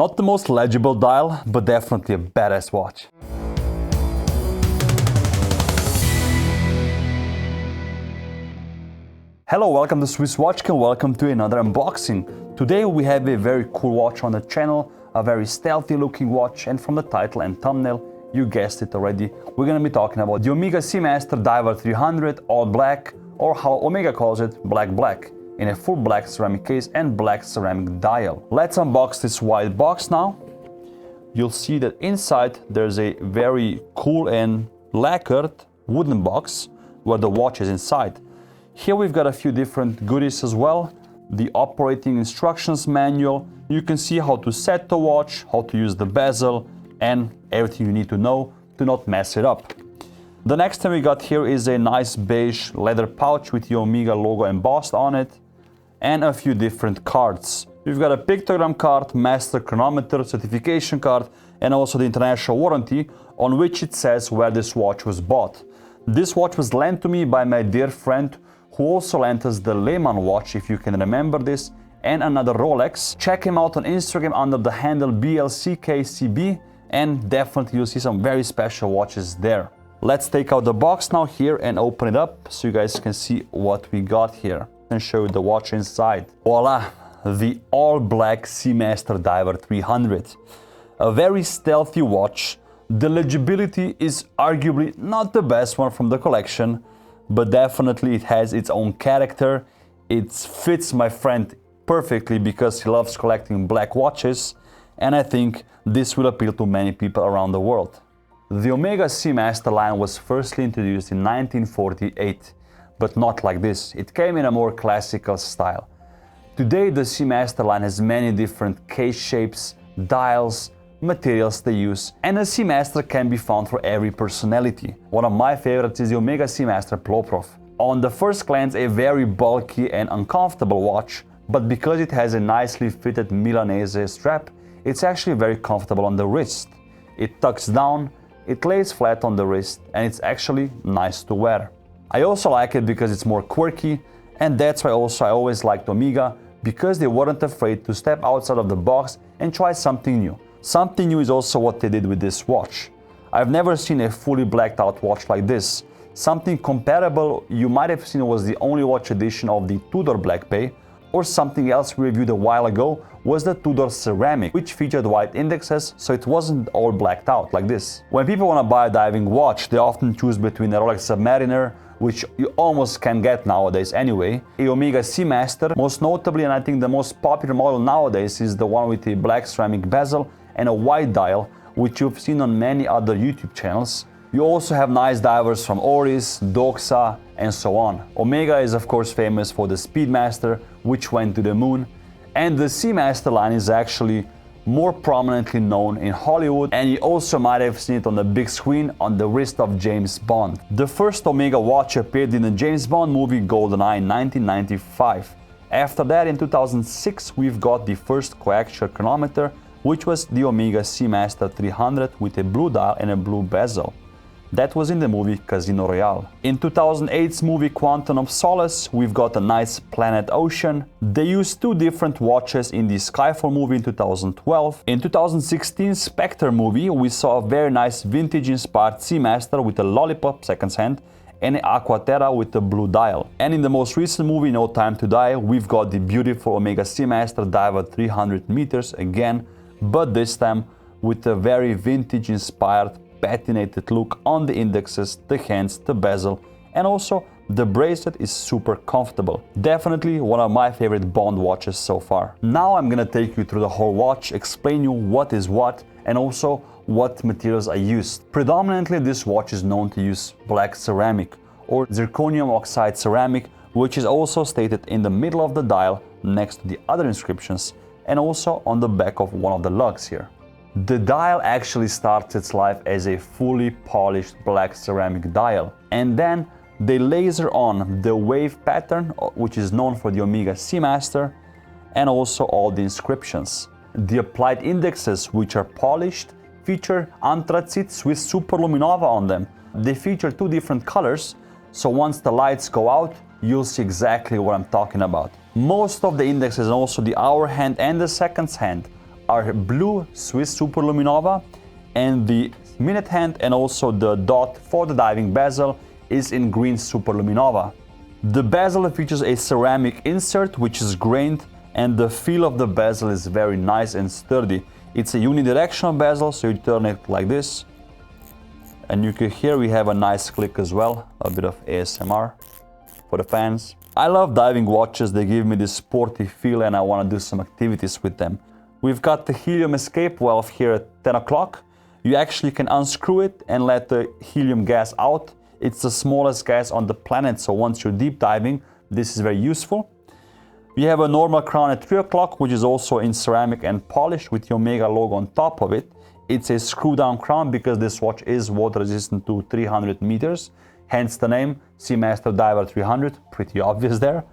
Not the most legible dial, but definitely a badass watch. Hello, welcome to Swiss Watch and welcome to another unboxing. Today we have a very cool watch on the channel, a very stealthy looking watch, and from the title and thumbnail, you guessed it already, we're going to be talking about the Omega Seamaster Diver 300 all black, or how Omega calls it, black, in a full black ceramic case and black ceramic dial. Let's unbox this white box now. You'll see that inside there's a very cool and lacquered wooden box where the watch is inside. Here we've got a few different goodies as well. The operating instructions manual. You can see how to set the watch, how to use the bezel, and everything you need to know to not mess it up. The next thing we got here is a nice beige leather pouch with the Omega logo embossed on it, and a few different cards. We've got a pictogram card, master chronometer, certification card, and also the international warranty on which it says where this watch was bought. This watch was lent to me by my dear friend who also lent us the Lehman watch, if you can remember this, and another Rolex. Check him out on Instagram under the handle BLCKCB, and definitely you'll see some very special watches there. Let's take out the box now here and open it up so you guys can see what we got here and show you the watch inside. Voila, the all-black Seamaster Diver 300. A very stealthy watch. The legibility is arguably not the best one from the collection, but definitely it has its own character. It fits my friend perfectly because he loves collecting black watches, and I think this will appeal to many people around the world. The Omega Seamaster line was firstly introduced in 1948, but not like this. It came in a more classical style. Today the Seamaster line has many different case shapes, dials, materials they use, and a Seamaster can be found for every personality. One of my favorites is the Omega Seamaster Pro Prof. On the first glance, a very bulky and uncomfortable watch, but because it has a nicely fitted Milanese strap, it's actually very comfortable on the wrist. It tucks down, it lays flat on the wrist, and it's actually nice to wear. I also like it because it's more quirky, and that's why also I always liked Omega, because they weren't afraid to step outside of the box and try something new. Something new is also what they did with this watch. I've never seen a fully blacked out watch like this. Something comparable you might have seen was the only watch edition of the Tudor Black Bay, or something else we reviewed a while ago was the Tudor Ceramic, which featured white indexes, so it wasn't all blacked out like this. When people want to buy a diving watch, they often choose between a Rolex Submariner, which you almost can get nowadays anyway, a Omega Seamaster, most notably, and I think the most popular model nowadays is the one with a black ceramic bezel and a white dial, which you've seen on many other YouTube channels. You also have nice divers from Oris, Doxa, and so on. Omega is of course famous for the Speedmaster, which went to the moon, and the Seamaster line is actually more prominently known in Hollywood, and you also might have seen it on the big screen on the wrist of James Bond. The first Omega watch appeared in the James Bond movie GoldenEye in 1995. After that, in 2006, we've got the first coaxial chronometer, which was the Omega Seamaster 300 with a blue dial and a blue bezel. That was in the movie Casino Royale. In 2008's movie Quantum of Solace, we've got a nice Planet Ocean. They used two different watches in the Skyfall movie in 2012. In 2016's Spectre movie, we saw a very nice vintage-inspired Seamaster with a Lollipop seconds hand and an Aquaterra with a blue dial. And in the most recent movie, No Time to Die, we've got the beautiful Omega Seamaster Diver 300 meters again, but this time with a very vintage-inspired patinated look on the indexes, the hands, the bezel, and also the bracelet is super comfortable. Definitely one of my favorite Bond watches so far. Now I'm gonna take you through the whole watch, explain you what is what, and also what materials I used. Predominantly this watch is known to use black ceramic or zirconium oxide ceramic, which is also stated in the middle of the dial next to the other inscriptions, and also on the back of one of the lugs here. The dial actually starts its life as a fully polished black ceramic dial, and then they laser on the wave pattern, which is known for the Omega Seamaster, and also all the inscriptions. The applied indexes, which are polished, feature anthracite Swiss Super-LumiNova on them. They feature two different colors, so once the lights go out, you'll see exactly what I'm talking about. Most of the indexes and also the hour hand and the seconds hand are blue Swiss Super-LumiNova, and the minute hand and also the dot for the diving bezel is in green Super-LumiNova. The bezel features a ceramic insert which is grained, and the feel of the bezel is very nice and sturdy. It's a unidirectional bezel, so you turn it like this, and you can hear we have a nice click as well, a bit of ASMR for the fans. I love diving watches, they give me this sporty feel and I want to do some activities with them. We've got the helium escape valve here at 10 o'clock. You actually can unscrew it and let the helium gas out. It's the smallest gas on the planet, so once you're deep diving, this is very useful. We have a normal crown at 3 o'clock, which is also in ceramic and polished with the Omega logo on top of it. It's a screw-down crown because this watch is water resistant to 300 meters, hence the name Seamaster Diver 300, pretty obvious there.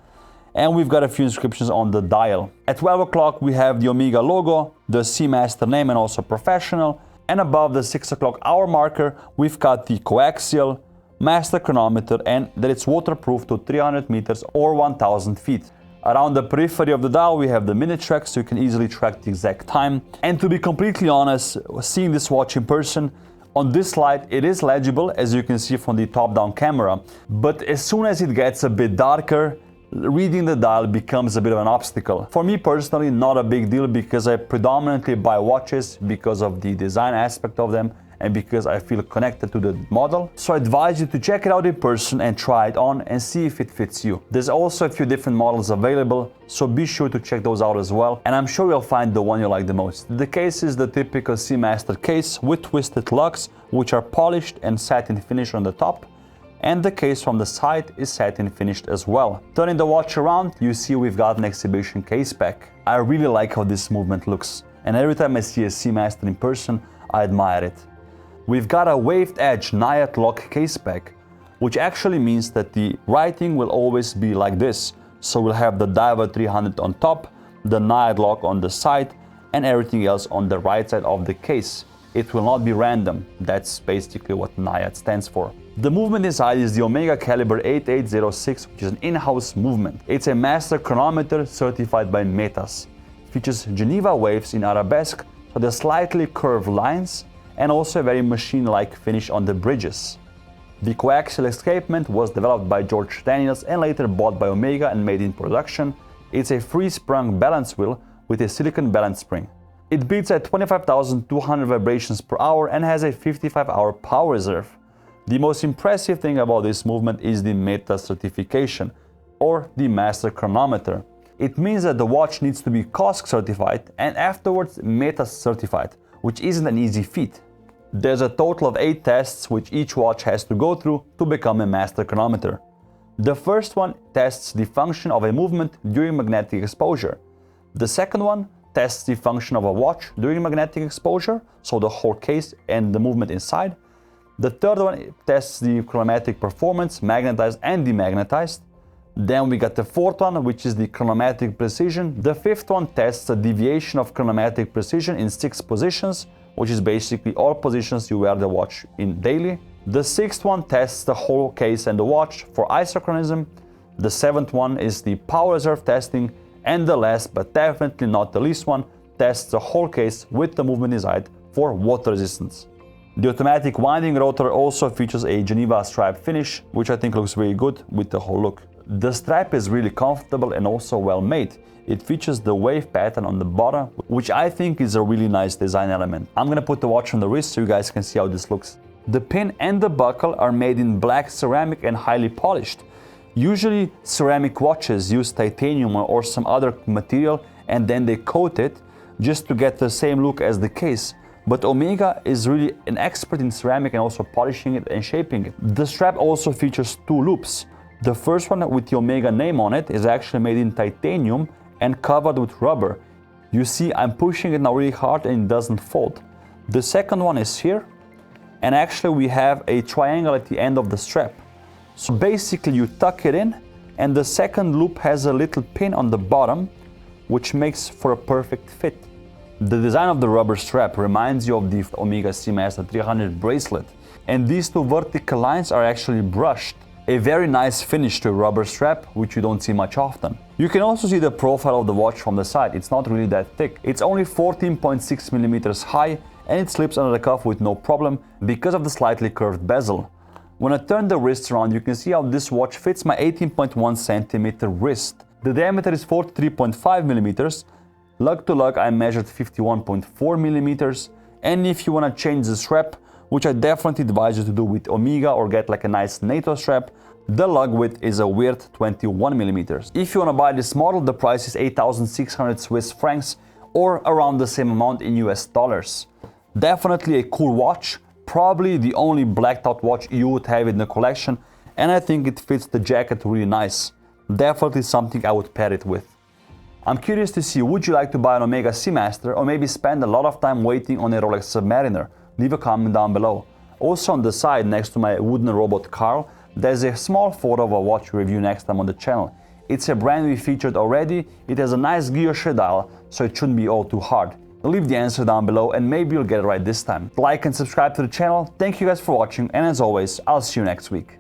And we've got a few inscriptions on the dial. At 12 o'clock we have the Omega logo, the Seamaster name and also professional. And above the 6 o'clock hour marker, we've got the co-axial, master chronometer, and that it's waterproof to 300 meters or 1000 feet. Around the periphery of the dial we have the minute track, so you can easily track the exact time. And to be completely honest, seeing this watch in person, on this light it is legible, as you can see from the top-down camera. But as soon as it gets a bit darker, reading the dial becomes a bit of an obstacle. For me personally, not a big deal because I predominantly buy watches because of the design aspect of them and because I feel connected to the model. So I advise you to check it out in person and try it on and see if it fits you. There's also a few different models available, so be sure to check those out as well, and I'm sure you'll find the one you like the most. The case is the typical Seamaster case with twisted lugs, which are polished and satin finish on the top, and the case from the side is satin finished as well. Turning the watch around, you see we've got an exhibition case back. I really like how this movement looks, and every time I see a Seamaster in person, I admire it. We've got a waved edge Naiad lock case back, which actually means that the writing will always be like this. So we'll have the Diver 300 on top, the Naiad lock on the side, and everything else on the right side of the case. It will not be random. That's basically what Naiad stands for. The movement inside is the Omega calibre 8806, which is an in-house movement. It's a master chronometer certified by Metas. It features Geneva waves in arabesque, so they're slightly curved lines, and also a very machine-like finish on the bridges. The coaxial escapement was developed by George Daniels and later bought by Omega and made in production. It's a free-sprung balance wheel with a silicon balance spring. It beats at 25,200 vibrations per hour and has a 55-hour power reserve. The most impressive thing about this movement is the Meta certification, or the Master Chronometer. It means that the watch needs to be COSC certified and afterwards Meta certified, which isn't an easy feat. There's a total of 8 tests which each watch has to go through to become a master chronometer. The first one tests the function of a movement during magnetic exposure. The second one tests the function of a watch during magnetic exposure, so the whole case and the movement inside. The third one tests the chronometric performance, magnetized and demagnetized. Then we got the fourth one, which is the chronometric precision. The fifth one tests the deviation of chronometric precision in 6 positions, which is basically all positions you wear the watch in daily. The sixth one tests the whole case and the watch for isochronism. The seventh one is the power reserve testing. And the last, but definitely not the least one, tests the whole case with the movement inside for water resistance. The automatic winding rotor also features a Geneva stripe finish, which I think looks really good with the whole look. The strap is really comfortable and also well made. It features the wave pattern on the bottom, which I think is a really nice design element. I'm gonna put the watch on the wrist so you guys can see how this looks. The pin and the buckle are made in black ceramic and highly polished. Usually ceramic watches use titanium or some other material and then they coat it just to get the same look as the case. But Omega is really an expert in ceramic and also polishing it and shaping it. The strap also features 2 loops. The first one with the Omega name on it is actually made in titanium and covered with rubber. You see I'm pushing it now really hard and it doesn't fold. The second one is here, and actually we have a triangle at the end of the strap. So basically you tuck it in and the second loop has a little pin on the bottom which makes for a perfect fit. The design of the rubber strap reminds you of the Omega Seamaster 300 bracelet, and these 2 vertical lines are actually brushed. A very nice finish to a rubber strap, which you don't see much often. You can also see the profile of the watch from the side. It's not really that thick. It's only 14.6 millimeters high, and it slips under the cuff with no problem because of the slightly curved bezel. When I turn the wrists around, you can see how this watch fits my 18.1 centimeter wrist. The diameter is 43.5 millimeters. Lug to lug, I measured 51.4 millimeters. And if you want to change the strap, which I definitely advise you to do with Omega or get like a nice NATO strap, the lug width is a weird 21 millimeters. If you want to buy this model, the price is 8,600 Swiss francs or around the same amount in US dollars. Definitely a cool watch, probably the only blacked out watch you would have in the collection, and I think it fits the jacket really nice. Definitely something I would pair it with. I'm curious to see, would you like to buy an Omega Seamaster or maybe spend a lot of time waiting on a Rolex Submariner? Leave a comment down below. Also on the side, next to my wooden robot Carl, there's a small photo of a watch review next time on the channel. It's a brand we featured already, it has a nice guilloche dial, so it shouldn't be all too hard. Leave the answer down below and maybe you'll get it right this time. Like and subscribe to the channel, thank you guys for watching, and as always, I'll see you next week.